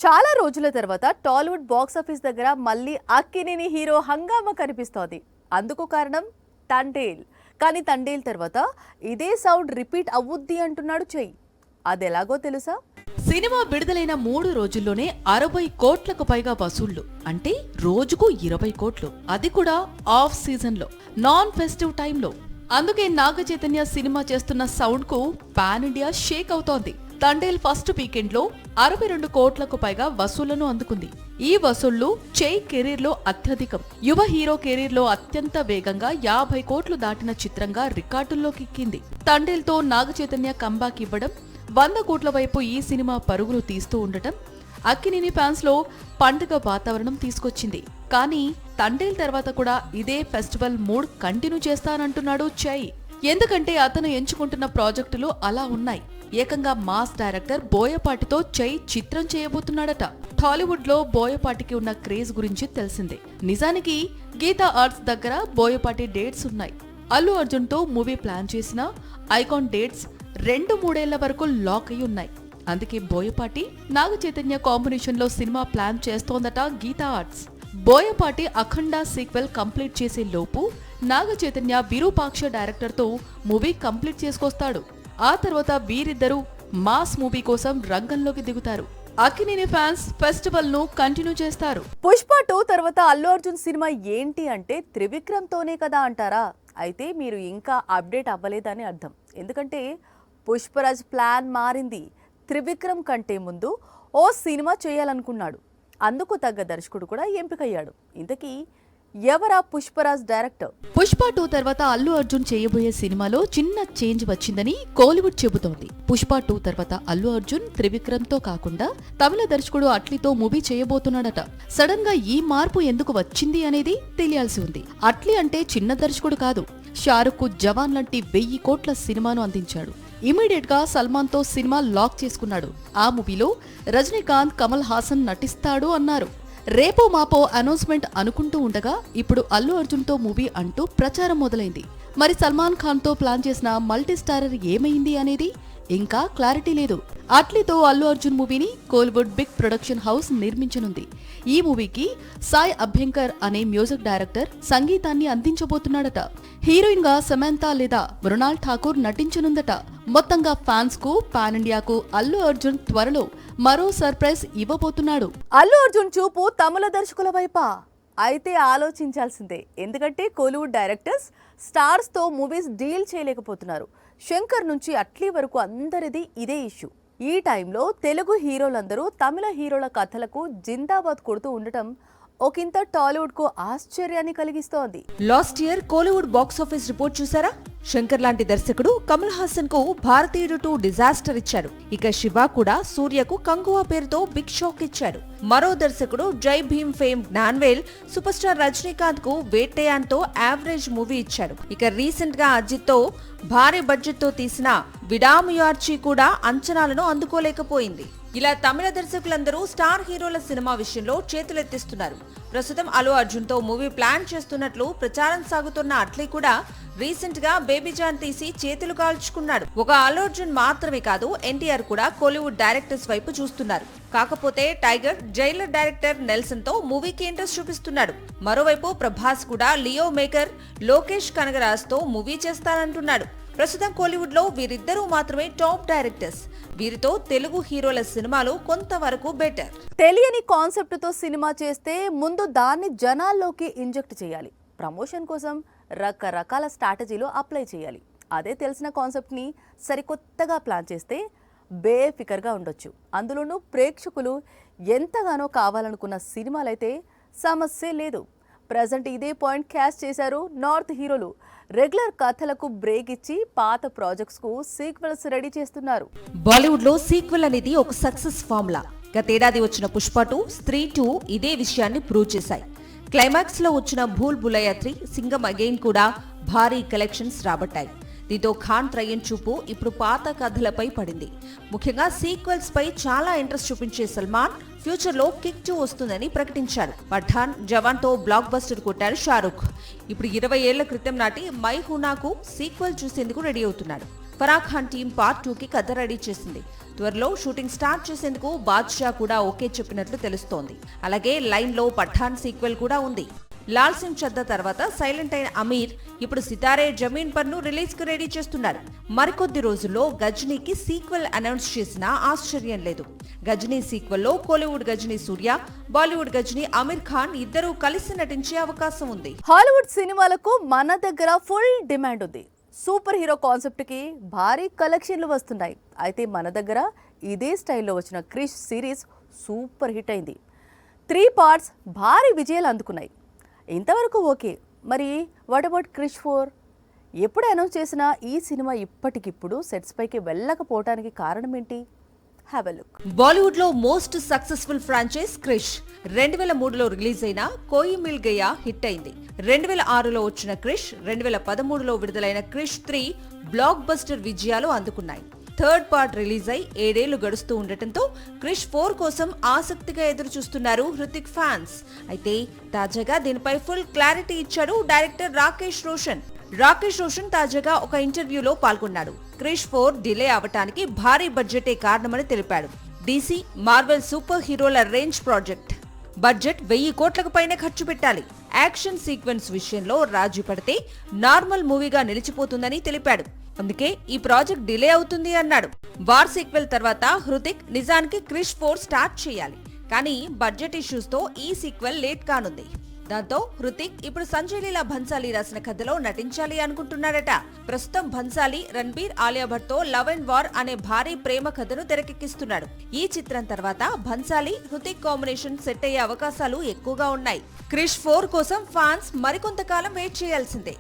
చాలా రోజుల తర్వాత టాలీవుడ్ బాక్స్ ఆఫీస్ దగ్గర మళ్ళీ అక్కినేని హీరో హంగామా కనిపిస్తోంది. అందుకు కారణం తండేల్. కానీ తండేల్ తర్వాత ఇదే సౌండ్ రిపీట్ అవుద్ది అంటున్నాడు చెయ్యి. అదెలాగో తెలుసా? సినిమా విడుదలైన 3 రోజుల్లోనే 60 కోట్లకు పైగా వసూళ్లు. అంటే రోజుకు 20 కోట్లు. అది కూడా ఆఫ్ సీజన్ లో, నాన్ ఫెస్టివ్ టైంలో. అందుకే నాగ చైతన్య సినిమా చేస్తున్న సౌండ్ కు పాన్ ఇండియా షేక్ అవుతోంది. తండేల్ ఫస్ట్ వీకెండ్ లో 62 కోట్లకు పైగా వసూళ్లను అందుకుంది. ఈ వసూళ్లు చెయ్ కెరీర్ లో అత్యధికం. యువ హీరో కెరీర్ లో అత్యంత వేగంగా 50 కోట్లు దాటిన చిత్రంగా రికార్డుల్లోకి ఎక్కింది. తండేల్ తో నాగ చైతన్య కంబ్యాక్ ఇవ్వడం, 100 కోట్ల వైపు ఈ సినిమా పరుగులు తీస్తూ ఉండటం అక్కినేని ఫ్యాన్స్ లో పండుగ వాతావరణం తీసుకొచ్చింది. కానీ తండేల్ తర్వాత కూడా ఇదే ఫెస్టివల్ మూడ్ కంటిన్యూ చేస్తానంటున్నాడు చై. ఎందుకంటే అతను ఎంచుకుంటున్న ప్రాజెక్టులు అలా ఉన్నాయి. ఏకంగా మాస్ డైరెక్టర్ బోయపాటితో చై చిత్రం చేయబోతున్నాడట. టాలీవుడ్ లో బోయపాటికి ఉన్న క్రేజ్ గురించి తెలిసిందే. నిజానికి గీతా ఆర్ట్స్ దగ్గర బోయపాటి డేట్స్ ఉన్నాయి. అల్లు అర్జున్ తో మూవీ ప్లాన్ చేసిన ఐకాన్ డేట్స్ 2-3 వరకు లాక్ అయి ఉన్నాయి. అందుకే బోయపాటి నాగ చైతన్య కాంబినేషన్ లో సినిమా ప్లాన్ చేస్తోందట Geetha arts. Boyapati Akhanda sequel complete చేసే లోపు నాగ చైతన్య విరూపాక్ష డైరెక్టర్ తో మూవీ కంప్లీట్ చేసుకొస్తాడు. ఆ తర్వాత వీరిద్దరూ మాస్ మూవీ కోసం రంగంలోకి దిగుతారు. అక్కినేని ఫ్యాన్స్ ఫెస్టివల్ ను కంటిన్యూ చేస్తారు. పుష్ప 2 తర్వాత అల్లు అర్జున్ సినిమా ఏంటి అంటే త్రివిక్రమ్ తోనే కదా అంటారా? అయితే మీరు ఇంకా అప్డేట్ అవ్వలేదని అర్థం. ఎందుకంటే పుష్పరాజ్ ప్లాన్ మారింది. త్రివిక్రమ్ కంటే ముందు ఓ సినిమా చేయాలనుకున్నాడు. అందుకు తగ్గ దర్శకుడు కూడా ఎంపికయ్యాడు. ఇంతకీ ఎవరా పుష్పరాజ్ డైరెక్టర్? పుష్ప 2 తర్వాత అల్లు అర్జున్ చేయబోయే సినిమాలో చిన్న చేంజ్ వచ్చిందని కోలీవుడ్ చెబుతోంది. పుష్ప 2 తర్వాత అల్లు అర్జున్ త్రివిక్రమ్ తో కాకుండా తమిళ దర్శకుడు అట్లీతో మూవీ చేయబోతున్నాడట. సడన్ గా ఈ మార్పు ఎందుకు వచ్చింది అనేది తెలియాల్సి ఉంది. అట్లీ అంటే చిన్న దర్శకుడు కాదు. షారుఖ్ కు జవాన్ లాంటి 1000 కోట్ల సినిమాను అందించాడు. ఇమీడియట్ గా సల్మాన్ తో సినిమా లాక్ చేసుకున్నాడు. ఆ మూవీలో రజనీకాంత్, కమల్ హాసన్ నటిస్తాడు అన్నారు. రేపో మాపో అనౌన్స్మెంట్ అనుకుంటూ ఉండగా ఇప్పుడు అల్లు అర్జున్ తో మూవీ అంటూ ప్రచారం మొదలైంది. మరి సల్మాన్ ఖాన్ తో ప్లాన్ చేసిన మల్టీ స్టారర్ ఏమైంది అనేది ఇంకా క్లారిటీ లేదు. అట్లీతో అల్లు అర్జున్ మూవీని కోలీవుడ్ బిగ్ ప్రొడక్షన్ హౌస్ నిర్మించనుంది. ఈ మూవీకి సాయ్ అభ్యంకర్ అనే మ్యూజిక్ డైరెక్టర్ సంగీతాన్ని అందించబోతున్నాడట. హీరోయిన్ గా సమంత లేదా మృణాల్ ఠాకూర్ నటించనుందట. మొత్తంగా ఫ్యాన్స్ కు పాన్ ఇండియాకు అల్లు అర్జున్ త్వరలో మరో సర్ప్రైజ్ ఇవ్వబోతున్నాడు. అల్లు అర్జున్ చూపు తమిళ దర్శకుల వైపా? అయితే ఆలోచించాల్సిందే. ఎందుకంటే కోలీవుడ్ డైరెక్టర్స్ స్టార్స్ తో మూవీస్ డీల్ చేయలేకపోతున్నారు. శంకర్ నుంచి అట్లీ వరకు అందరిది ఇదే ఇష్యూ. ఈ టైంలో తెలుగు హీరోలందరూ తమిళ హీరోల కథలకు జిందాబాద్ కొడుతూ ఉండటం ఒకంత టాలీవుడ్ కు ఆశ్చర్యాన్ని కలిగిస్తోంది. Last year Kollywood box office report చూసారా? శంకర్ లాంటి దర్శకుడు కమల్ హాసన్ కు భారతీయుడు 2 డిజాస్టర్ ఇచ్చాడు. ఇక శివ కూడా సూర్యకు కంగువా పేరుతో బిగ్ షాక్ ఇచ్చాడు. మరో దర్శకుడు Jai Bhim fame Gnanavel super star Rajinikanth కు వేట్టయాన్ తో యావరేజ్ మూవీ ఇచ్చాడు. ఇక రీసెంట్ గా అజిత్ తో భారీ బడ్జెట్ తో తీసిన విడాముయార్చి కూడా అంచనాలను అందుకోలేకపోయింది. ఇలా తమిళ దర్శకులందరూ స్టార్ హీరోల సినిమా విషయంలో చేతులెత్తిస్తున్నారు. ప్రస్తుతం అల్లు అర్జున్ తో మూవీ ప్లాన్ చేస్తున్నట్లు ప్రచారం సాగుతున్న అట్లీ కూడా రీసెంట్ గా బేబీ జాన్ తీసి చేతులు కాల్చుకున్నాడు. ఒక అల్లు అర్జున్ మాత్రమే కాదు, ఎన్టీఆర్ కూడా కోలీవుడ్ డైరెక్టర్స్ వైపు చూస్తున్నారు. కాకపోతే టైగర్, జైలర్ డైరెక్టర్ నెల్సన్ తో మూవీకి ఇంట్రెస్ట్ చూపిస్తున్నాడు. మరోవైపు ప్రభాస్ కూడా లియో మేకర్ లోకేష్ కనగరాజ్ తో మూవీ చేస్తానంటున్నాడు. ప్రస్తుతం కోలీవుడ్ లో వీరిద్దరూ మాత్రమే టాప్ డైరెక్టర్స్. వీరితో తెలుగు హీరోల సినిమాలు కొంతవరకు బెటర్. తెలియని కాన్సెప్ట్ తో సినిమా చేస్తే ముందు దాన్ని జనాల్లోకి ఇంజెక్ట్ చేయాలి. ప్రమోషన్ కోసం రకరకాల స్ట్రాటజీలు అప్లై చేయాలి. అదే తెలిసిన కాన్సెప్ట్ ని సరికొత్తగా ప్లాన్ చేస్తే బేఫికర్గా ఉండొచ్చు. అందులోనూ ప్రేక్షకులు ఎంతగానో కావాలనుకున్న సినిమాలైతే సమస్య లేదు. ప్రజెంట్ ఇదే పాయింట్ క్యాచ్ చేశారు నార్త్ హీరోలు. రెగ్యులర్ కథలకు బ్రేక్ ఇచ్చి పాత ప్రాజెక్ట్స్ కు సీక్వెల్స్ రెడీ చేస్తున్నారు. బాలీవుడ్ లో సీక్వెల్ అనేది ఒక సక్సెస్ ఫార్ములా. గతేడాది వచ్చిన పుష్ప 2, స్త్రీ 2 ఇదే విషయాన్ని ప్రూవ్ చేశాయి. క్లైమాక్స్ లో వచ్చిన భూల్ భులయ్యా 3, సింగం అగైన్ కూడా భారీ కలెక్షన్స్ రాబట్టాయి. దీంతో ఖాన్ త్రయం చూపు ఇప్పుడు పాత కథలపై పడింది. ముఖ్యంగా సీక్వెల్స్ పై చాలా ఇంట్రెస్ట్ చూపించే సల్మాన్ ఫ్యూచర్ లో కిక్ 2 వస్తుందని ప్రకటించాడు. పఠాన్, జవాన్ తో బ్లాక్ బస్టర్ కొట్టారు షారుఖ్. ఇప్పుడు 20 ఏళ్ల క్రితం నాటి మై హూనాకు సీక్వెల్ చూసేందుకు రెడీ అవుతున్నాడు. ఫరా ఖాన్ టీం పార్ట్ 2 కి కథ రెడీ చేసింది. త్వరలో షూటింగ్ స్టార్ట్ చేసేందుకు బాద్షా కూడా ఓకే చెప్పినట్లు తెలుస్తోంది. అలాగే లైన్ లో పఠాన్ సీక్వెల్ కూడా ఉంది. లాల్ సింగ్ చద్దా తర్వాత సైలెంట్ అయిన అమీర్ ఇప్పుడు సితారే జమీన్ పర్ ను రిలీజ్ కు రెడీ చేస్తున్నారు. మరికొద్ది రోజుల్లో గజనీకి సీక్వెల్ అనౌన్స్ చేసినా ఆశ్చర్యం లేదు. గజనీ సీక్వెల్ లో కోలీవుడ్ గజనీ సూర్య, బాలీవుడ్ గజనీ అమీర్ ఖాన్ ఇద్దరూ కలిసి నటించే అవకాశం ఉంది. హాలీవుడ్ సినిమాలకు మన దగ్గర ఫుల్ డిమాండ్ ఉంది. సూపర్ హీరో కాన్సెప్ట్ కి భారీ కలెక్షన్లు వస్తున్నాయి. అయితే మన దగ్గర ఇదే స్టైల్లో వచ్చిన క్రిష్ సిరీస్ సూపర్ హిట్ అయింది. 3 పార్ట్స్ భారీ విజయాలు అందుకున్నాయి. ఇంతవరకు ఓకే, మరి వాట్ అబౌట్ క్రిష్ 4? ఎప్పుడు అనౌన్స్ చేసినా ఈ సినిమా ఇప్పటికిప్పుడు సెట్స్ పైకి వెళ్ళకపోవటానికి కారణం ఏంటి? Have a look. బాలీవుడ్ లో మోస్ట్ సక్సెస్ఫుల్ ఫ్రాంచైజ్ క్రిష్. 2003లో రిలీజ్ అయిన కోయి మిల్ గయా హిట్ అయింది. 2006లో వచ్చిన క్రిష్, 2013లో విడుదలైన క్రిష్ 3 బ్లాక్ బస్టర్ విజయాలు అందుకున్నాయి. థర్డ్ పార్ట్ రిలీజ్ అయి 7 ఏళ్లు గడుస్తూ ఉండటంతో క్రిష్ 4 కోసం ఆసక్తిగా ఎదురు చూస్తున్నారు హృతిక్ ఫ్యాన్స్. అయితే తాజాగా దీనిపై ఫుల్ క్లారిటీ ఇచ్చాడు డైరెక్టర్ రాకేష్ రోషన్. తాజాగా ఒక ఇంటర్వ్యూలో పాల్గొన్నాడు. క్రిష్ 4 డిలే అవటానికి భారీ బడ్జెటే కారణమని తెలిపాడు. డీసీ, మార్వెల్ సూపర్ హీరోల రేంజ్ ప్రాజెక్ట్. బడ్జెట్ 1000 కోట్లకు పైనే ఖర్చు పెట్టాలి. యాక్షన్ సీక్వెన్స్ విషయంలో రాజీ పడితే నార్మల్ మూవీగా నిలిచిపోతుందని తెలిపాడు. అందుకే ఈ ప్రాజెక్ట్ డిలే అవుతుంది అన్నాడు. వార్ సీక్వెల్ తర్వాత హృతిక్ నిజానికి క్రిష్ 4 స్టార్ట్ చేయాలి. కానీ బడ్జెట్ ఇష్యూస్ తో ఈ సీక్వెల్ లేట్ కానుంది. దాంతో హృతిక్ ఇప్పుడు సంజయ్ లీలా భన్సాలీ రాసిన కథలో నటించాలి అనుకుంటున్నాడట. ప్రస్తుతం భన్సాలీ రణబీర్, ఆలియా భట్ తో లవ్ అండ్ వార్ అనే భారీ ప్రేమ కథను తెరకెక్కిస్తున్నాడు. ఈ చిత్రం తర్వాత భన్సాలీ, హృతిక్ కాంబినేషన్ సెట్ అయ్యే అవకాశాలు ఎక్కువగా ఉన్నాయి. క్రిష్ 4 కోసం ఫ్యాన్స్ మరికొంతకాలం వెయిట్ చేయాల్సిందే.